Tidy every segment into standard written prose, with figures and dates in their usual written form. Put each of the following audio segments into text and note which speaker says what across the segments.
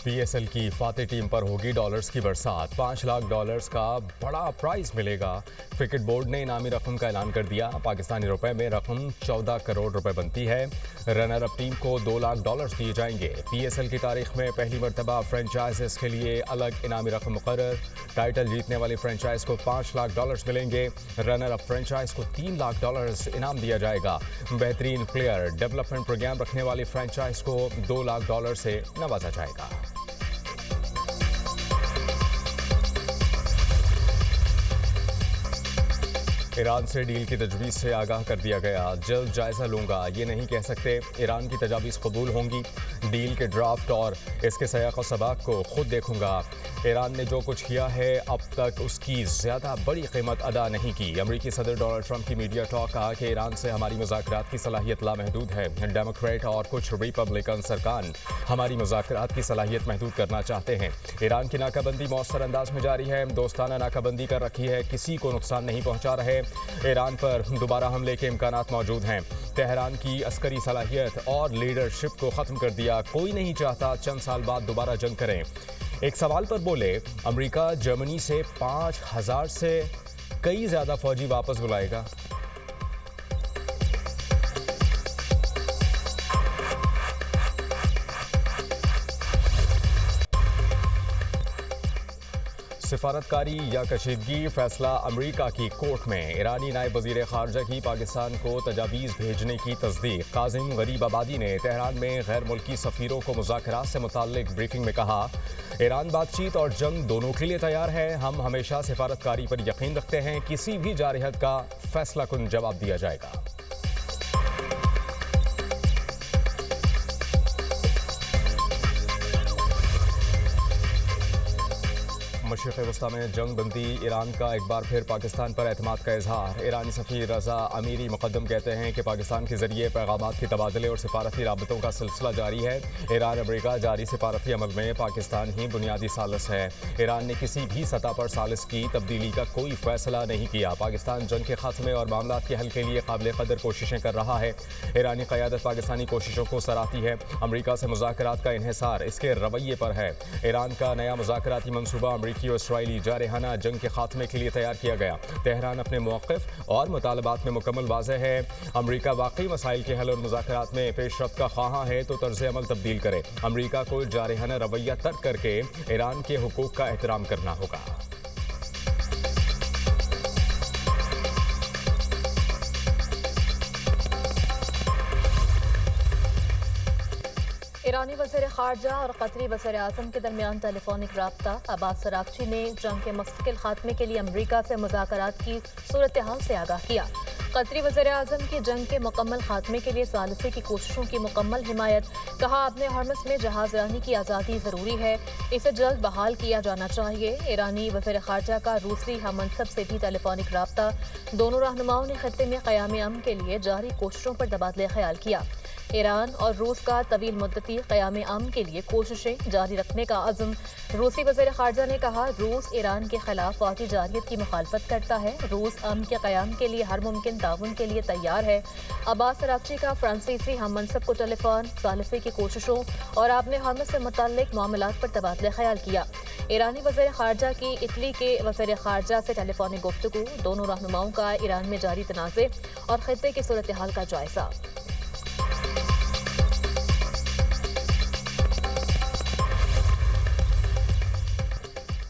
Speaker 1: P S L کی فاتح team پر ہوگی ڈالرز کی برسات، $5 لاکھ کا بڑا پرائز ملے گا۔ کرکٹ بورڈ نے انعامی رقم کا اعلان کر دیا، پاکستانی روپے میں رقم 14 کروڑ روپے بنتی ہے۔ رنر اپ ٹیم کو $2 لاکھ دیے جائیں گے۔ پی ایس ایل کی تاریخ میں پہلی مرتبہ فرنچائزز کے لیے الگ انعامی رقم مقرر، ٹائٹل جیتنے والی فرنچائز کو $5 لاکھ ملیں گے۔ رنر اپ فرنچائز کو $3 لاکھ انعام دیا جائے گا۔ بہترین پلیئر ڈیولپمنٹ پروگرام رکھنے والی فرنچائز کو $2 لاکھ سے نوازا جائے گا۔ ایران سے ڈیل کی تجویز سے آگاہ کر دیا گیا، جلد جائزہ لوں گا، یہ نہیں کہہ سکتے ایران کی تجاویز قبول ہوں گی۔ ڈیل کے ڈرافٹ اور اس کے سیاق و سباق کو خود دیکھوں گا۔ ایران نے جو کچھ کیا ہے اب تک اس کی زیادہ بڑی قیمت ادا نہیں کی۔ امریکی صدر ڈونلڈ ٹرمپ کی میڈیا ٹاک، کہا کہ ایران سے ہماری مذاکرات کی صلاحیت لامحدود ہے۔ ڈیموکریٹ اور کچھ ریپبلکن سرکان ہماری مذاکرات کی صلاحیت محدود کرنا چاہتے ہیں۔ ایران کی ناکہ بندی مؤثر انداز میں جاری ہے، دوستانہ ناکہ بندی کر رکھی ہے، کسی کو نقصان نہیں پہنچا رہے۔ ایران پر دوبارہ حملے کے امکانات موجود ہیں۔ تہران کی عسکری صلاحیت اور لیڈرشپ کو ختم کر دیا، کوئی نہیں چاہتا چند سال بعد دوبارہ جنگ کریں۔ ایک سوال پر بولے، امریکہ جرمنی سے 5000 سے کئی زیادہ فوجی واپس بلائے گا۔ سفارتکاری یا کشیدگی، فیصلہ امریکہ کی کورٹ میں۔ ایرانی نائب وزیر خارجہ کی پاکستان کو تجاویز بھیجنے کی تصدیق۔ کاظم غریب آبادی نے تہران میں غیر ملکی سفیروں کو مذاکرات سے متعلق بریفنگ میں کہا، ایران بات چیت اور جنگ دونوں کے لیے تیار ہے، ہم ہمیشہ سفارتکاری پر یقین رکھتے ہیں، کسی بھی جارحیت کا فیصلہ کن جواب دیا جائے گا۔ مشرق وسطی میں جنگ بندی، ایران کا ایک بار پھر پاکستان پر اعتماد کا اظہار۔ ایرانی سفیر رضا امیری مقدم کہتے ہیں کہ پاکستان کے ذریعے پیغامات کے تبادلے اور سفارتی رابطوں کا سلسلہ جاری ہے۔ ایران امریکہ جاری سفارتی عمل میں پاکستان ہی بنیادی ثالث ہے۔ ایران نے کسی بھی سطح پر ثالث کی تبدیلی کا کوئی فیصلہ نہیں کیا۔ پاکستان جنگ کے خاتمے اور معاملات کے حل کے لیے قابل قدر کوششیں کر رہا ہے۔ ایرانی قیادت پاکستانی کوششوں کو سراہتی ہے۔ امریکہ سے مذاکرات کا انحصار اس کے رویے پر ہے۔ ایران کا نیا مذاکراتی منصوبہ امریکی اور اسرائیلی جارحانہ جنگ کے خاتمے کے لیے تیار کیا گیا۔ تہران اپنے موقف اور مطالبات میں مکمل واضح ہے۔ امریکہ واقعی مسائل کے حل اور مذاکرات میں پیش رفت کا خواہاں ہے تو طرز عمل تبدیل کرے۔ امریکہ کو جارحانہ رویہ ترک کر کے ایران کے حقوق کا احترام کرنا ہوگا۔
Speaker 2: ایرانی وزیر خارجہ اور قطری وزیر اعظم کے درمیان ٹیلی فونک رابطہ۔ عباس اراغچی نے جنگ کے مستقل خاتمے کے لیے امریکہ سے مذاکرات کی صورتحال سے آگاہ کیا۔ قطری وزیر اعظم کی جنگ کے مکمل خاتمے کے لیے ثالثی کی کوششوں کی مکمل حمایت، کہا اپنے ہرمز میں جہاز رانی کی آزادی ضروری ہے، اسے جلد بحال کیا جانا چاہیے۔ ایرانی وزیر خارجہ کا روسی ہم منصب سے بھی ٹیلی فونک رابطہ، دونوں رہنماؤں نے خطے میں قیام امن کے لیے جاری کوششوں پر تبادلہ خیال کیا۔ ایران اور روس کا طویل مدتی قیام امن کے لیے کوششیں جاری رکھنے کا عزم۔ روسی وزیر خارجہ نے کہا، روس ایران کے خلاف فوجی جارحیت کی مخالفت کرتا ہے، روس امن کے قیام کے لیے ہر ممکن تعاون کے لیے تیار ہے۔ عباس اراغچی کا فرانسیسی ہم منصب کو ٹیلی فون ثالثی کی کوششوں اور اپنے ہرمز سے متعلق معاملات پر تبادلہ خیال کیا۔ ایرانی وزیر خارجہ کی اٹلی کے وزیر خارجہ سے ٹیلی فونک گفتگو، دونوں رہنماؤں کا ایران میں جاری تنازع اور خطے کی صورتحال کا جائزہ۔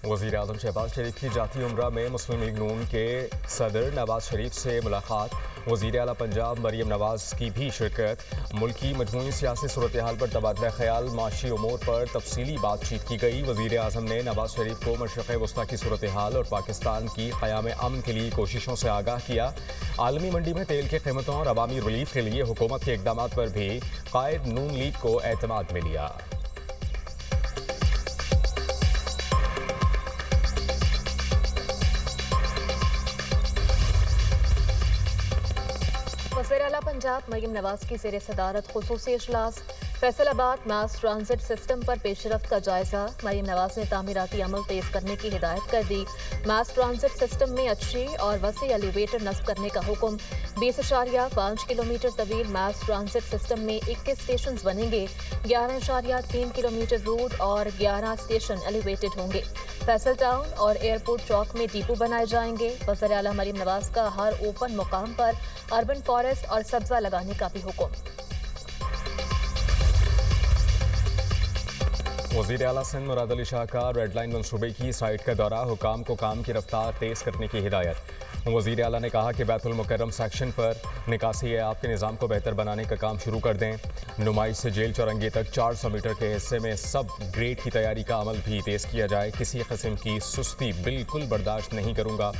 Speaker 1: وزیر اعظم شہباز شریف کی جاتی عمرہ میں مسلم لیگ نون کے صدر نواز شریف سے ملاقات۔ وزیر اعلیٰ پنجاب مریم نواز کی بھی شرکت۔ ملکی مجموعی سیاسی صورتحال پر تبادلہ خیال، معاشی امور پر تفصیلی بات چیت کی گئی۔ وزیر اعظم نے نواز شریف کو مشرق وسطی کی صورتحال اور پاکستان کی قیام امن کے لیے کوششوں سے آگاہ کیا۔ عالمی منڈی میں تیل کی قیمتوں اور عوامی ریلیف کے لیے حکومت کے اقدامات پر بھی قائد نون لیگ کو اعتماد میں لیا۔
Speaker 2: وزیر اعلیٰ پنجاب مریم نواز کی زیر صدارت خصوصی اجلاس۔ فیصل آباد میس ٹرانزٹ سسٹم پر پیش رفت کا جائزہ۔ مریم نواز نے تعمیراتی عمل تیز کرنے کی ہدایت کر دی۔ میس ٹرانزٹ سسٹم میں اچھی اور وسیع ایلیویٹر نصب کرنے کا حکم۔ 20.5 किलोमीटर तवील मास ट्रांजिट सिस्टम में 21 स्टेशन बनेंगे। 11.3 किलोमीटर रोड और 11 स्टेशन एलिवेटेड होंगे। फैसल टाउन और एयरपोर्ट चौक में डिपो बनाए जाएंगे। वज़ीर आला मरीम नवाज का हर ओपन मुकाम पर अर्बन फॉरेस्ट और सब्जा लगाने का भी हुक्म।
Speaker 1: वज़ीर आला सिंध मुराद अली शाह का रेड लाइन मनसूबे की साइट का दौरा, हुकाम को काम की रफ्तार तेज़ करने की हिदायत। वज़ीर आला ने कहा कि बैतुल मुकर्रम सेक्शन पर निकासी आपके निज़ाम को बेहतर बनाने का काम शुरू कर दें। नुमाइश से जेल चौरंगी तक 400 मीटर के हिस्से में सब ग्रेड की तैयारी का अमल भी तेज़ किया जाए। किसी किस्म की सुस्ती बिल्कुल बर्दाश्त नहीं करूँगा।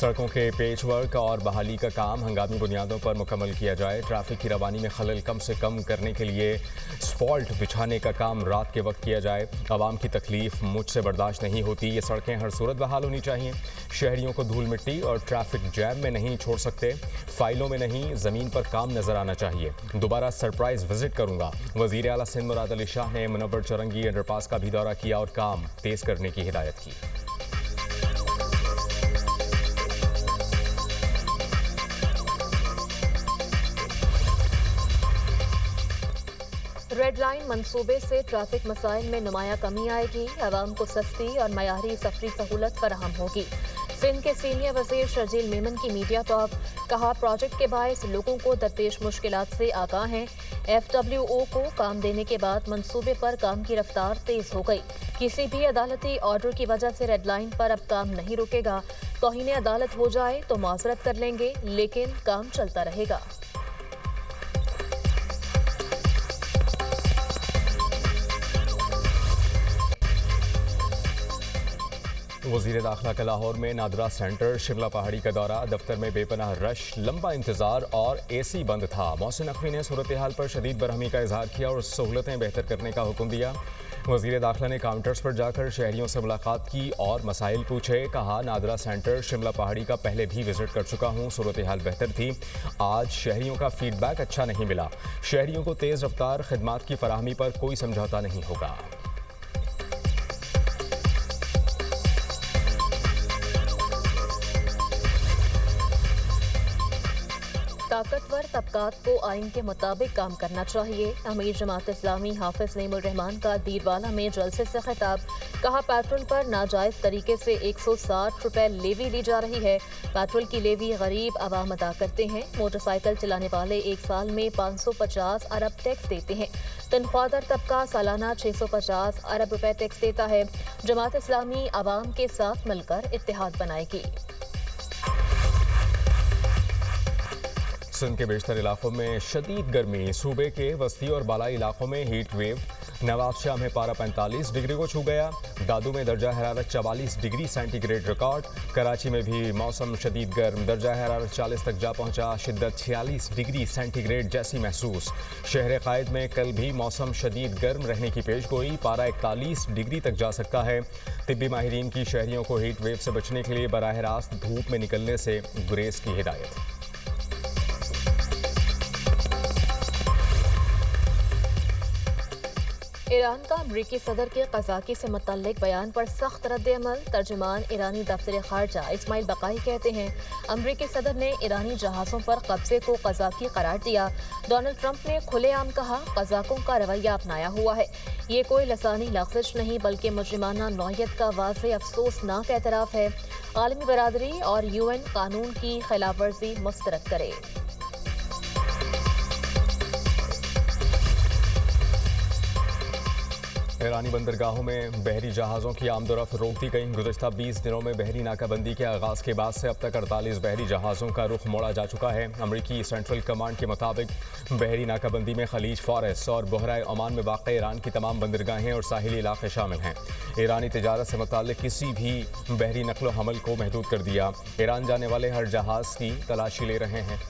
Speaker 1: सड़कों के पेच वर्क और बहाली का काम हंगामी बुनियादों पर मुकम्मल किया जाए। ट्रैफिक की रवानी में खलल कम से कम करने के लिए स्फॉल्ट बिछाने का काम रात के वक्त किया जाए। आवाम की तकलीफ मुझसे बर्दाश्त नहीं होती। ये सड़कें हर सूरत बहाल होनी चाहिए। शहरियों को धूल मिट्टी और ट्रैफिक जैम में नहीं छोड़ सकते। फाइलों में नहीं, ज़मीन पर काम नजर आना चाहिए। दोबारा सरप्राइज विजिट करूंगा। वज़ीर आला सिंध मुराद अली शाह ने मुनव्वर चौरंगी अंडरपास का भी दौरा किया और काम तेज करने की हिदायत की।
Speaker 2: रेड लाइन मंसूबे से ट्रैफिक मसाइल में नुमाया कमी आएगी। आवाम को सस्ती और मयारी सफरी सहूलत फराहम होगी। सिंध के सीनियर वज़ीर शर्जील मेमन की मीडिया टॉक, कहा प्रोजेक्ट के बायस लोगों को दरपेश मुश्किलात से आगाह हैं। FWO को काम देने के बाद मंसूबे पर काम की रफ्तार तेज हो गई। किसी भी अदालती ऑर्डर की वजह से रेड लाइन पर अब काम नहीं रुकेगा। तौहीन अदालत हो जाए तो माजरत कर लेंगे, लेकिन काम चलता रहेगा।
Speaker 1: वज़ीर दाखिला का लाहौर में नादरा सेंटर शिमला पहाड़ी का दौरा, दफ्तर में बेपनाह रश, लंबा इंतजार और AC बंद था। मोहसिन नकवी ने सूरत हाल पर शदीद बरहमी का इजहार किया और सहूलतें बेहतर करने का हुक्म दिया। वज़ीर दाखिला ने काउंटर्स पर जाकर शहरियों से मुलाकात की और मसाइल पूछे। कहा नादरा सेंटर शिमला पहाड़ी का पहले भी विजिट कर चुका हूँ, सूरत हाल बेहतर थी। आज शहरियों का फीडबैक अच्छा नहीं मिला। शहरियों को तेज़ रफ्तार खिदमात की फराहमी पर कोई समझौता नहीं होगा।
Speaker 2: ताकतवर तबकात को आइन के मुताबिक काम करना चाहिए। अमीर जमात इस्लामी हाफिज नईमुर रहमान का दीरवाला में जलसे से खिताब, कहा पेट्रोल पर नाजायज तरीके से 160 रुपए लेवी ली जा रही है। पेट्रोल की लेवी गरीब आवाम अदा करते हैं। मोटरसाइकिल चलाने वाले एक साल में 550 अरब टैक्स देते हैं। तनख्वाहदार तबका सालाना 650 अरब रुपए टैक्स देता है। जमात इस्लामी आवाम के साथ मिलकर इत्तेहाद बनाएगी।
Speaker 1: सिंध के बेशतर इलाकों में शदीद गर्मी, सूबे के वस्ती और बालाई इलाकों में हीट वेव। नवाबशाह में पारा 45 डिग्री को छू गया। दादू में दर्जा हरारत 44 डिग्री सेंटीग्रेड रिकॉर्ड। कराची में भी मौसम शदीद गर्म, दर्जा हरारत 40 तक जा पहुंचा। शिद्दत 46 डिग्री सेंटीग्रेड जैसी महसूस। शहर कायद में कल भी मौसम शदीद गर्म रहने की पेशगोई, पारा 41 डिग्री तक जा सकता है। तिब्बी माहिरीन की शहरियों को हीट वेव से बचने के लिए बराह रास्त धूप में निकलने से गुरेज की हिदायत।
Speaker 2: ईरान का अमरीकी सदर के कज़ाकी से मुतल्लिक बयान पर सख्त रद्द-ए-अमल। तर्जुमान ईरानी दफ्तर खारजा इस्माइल बकाई कहते हैं अमरीकी सदर ने ईरानी जहाज़ों पर कब्जे को कज़ाकी करार दिया। डोनाल्ड ट्रंप ने खुलेआम कहा कज़ाकों का रवैया अपनाया हुआ है। ये कोई लसानी लग़्ज़िश नहीं बल्कि मुजरिमाना नौयत का वाज़ेह अफसोसनाक एतराफ़ है। आलमी बरादरी और UN कानून की खिलाफ वर्जी मुस्तरद करे।
Speaker 1: ईरानी बंदरगाहों में बहरी जहाज़ों की आमदोरफ्त रोक दी गई। गुज़श्ता 20 दिनों में बहरी नाकाबंदी के आगाज़ के बाद से अब तक 48 बहरी जहाज़ों का रुख मोड़ा जा चुका है। अमरीकी सेंट्रल कमांड के मुताबिक बहरी नाकाबंदी में खलीज फारस और बहराए ओमान में वाक़ ईरान की तमाम बंदरगाहें और साहिली इलाके शामिल हैं। ईरानी तिजारत से मुताल्लिक किसी भी बहरी नकलो हमल को महदूद कर दिया। ईरान जाने वाले हर जहाज़ की तलाशी ले रहे हैं।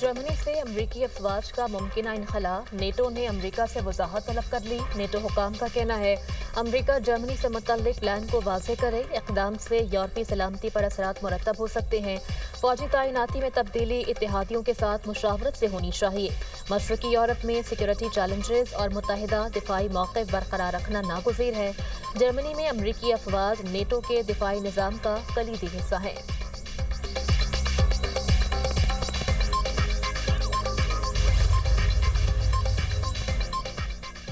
Speaker 2: जर्मनी से अमरीकी अफवाज का मुमकिन इनखला, नेटो ने अमरीका से वजाहत तलब कर ली। नेटो हुकाम का कहना है अमरीका जर्मनी से मुतल्लिक प्लान को वाज़ेह करे, इक़दाम से यूरोपीय सलामती पर असरात मुरतब हो सकते हैं। फौजी तैनाती में तब्दीली इत्तेहादियों के साथ मुशावरत से होनी चाहिए। मशरक़ी यूरोप में सिक्योरिटी चैलेंजेस और मुत्तहिदा दिफाई मौक़िफ़ बरकरार रखना नागुज़ीर है। जर्मनी में अमरीकी अफवाज नेटो के दिफाई निज़ाम का कलीदी हिस्सा है।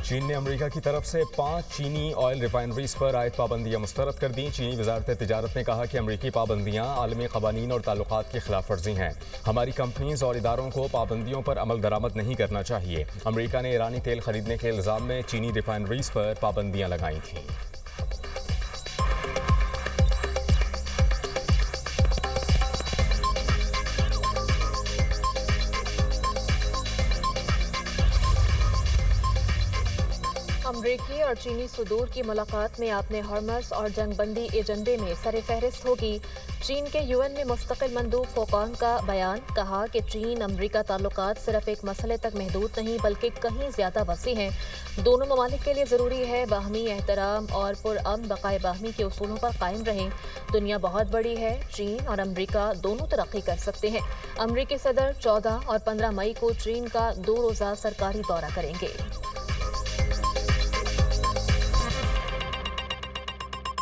Speaker 1: चीन ने अमेरिका की तरफ से 5 चीनी ऑयल रिफाइनरीज पर आयद पाबंदियां मुस्तरद कर दी। चीनी वजारत तिजारत ने कहा कि अमेरिकी पाबंदियां आलमी क़वानीन और ताल्लुकात की खिलाफ वर्जी हैं। हमारी कंपनीज और इदारों को पाबंदियों पर अमल दरामद नहीं करना चाहिए। अमेरिका ने ईरानी तेल खरीदने के इल्ज़ाम में चीनी रिफाइनरीज पर पाबंदियां लगाई थीं।
Speaker 2: अमरीकी और चीनी सदूर की मुलाकात में आपने हॉर्मस और जंगबंदी एजेंडे में सर फहरिस्त होगी। चीन के यूएन में मुस्तकिल मंदूब फोकान का बयान, कहा कि चीन अमरीका ताल्लुकात सिर्फ एक मसले तक महदूद नहीं बल्कि कहीं ज़्यादा वसी हैं। दोनों ममालिक के लिए ज़रूरी है बाहमी एहतराम और पुरअमन बकाए बाहमी के उसूलों पर कायम रहें। दुनिया बहुत बड़ी है, चीन और अमरीका दोनों तरक्की कर सकते हैं। अमरीकी सदर 14 और 15 मई को चीन का 2 रोज़ा सरकारी दौरा करेंगे।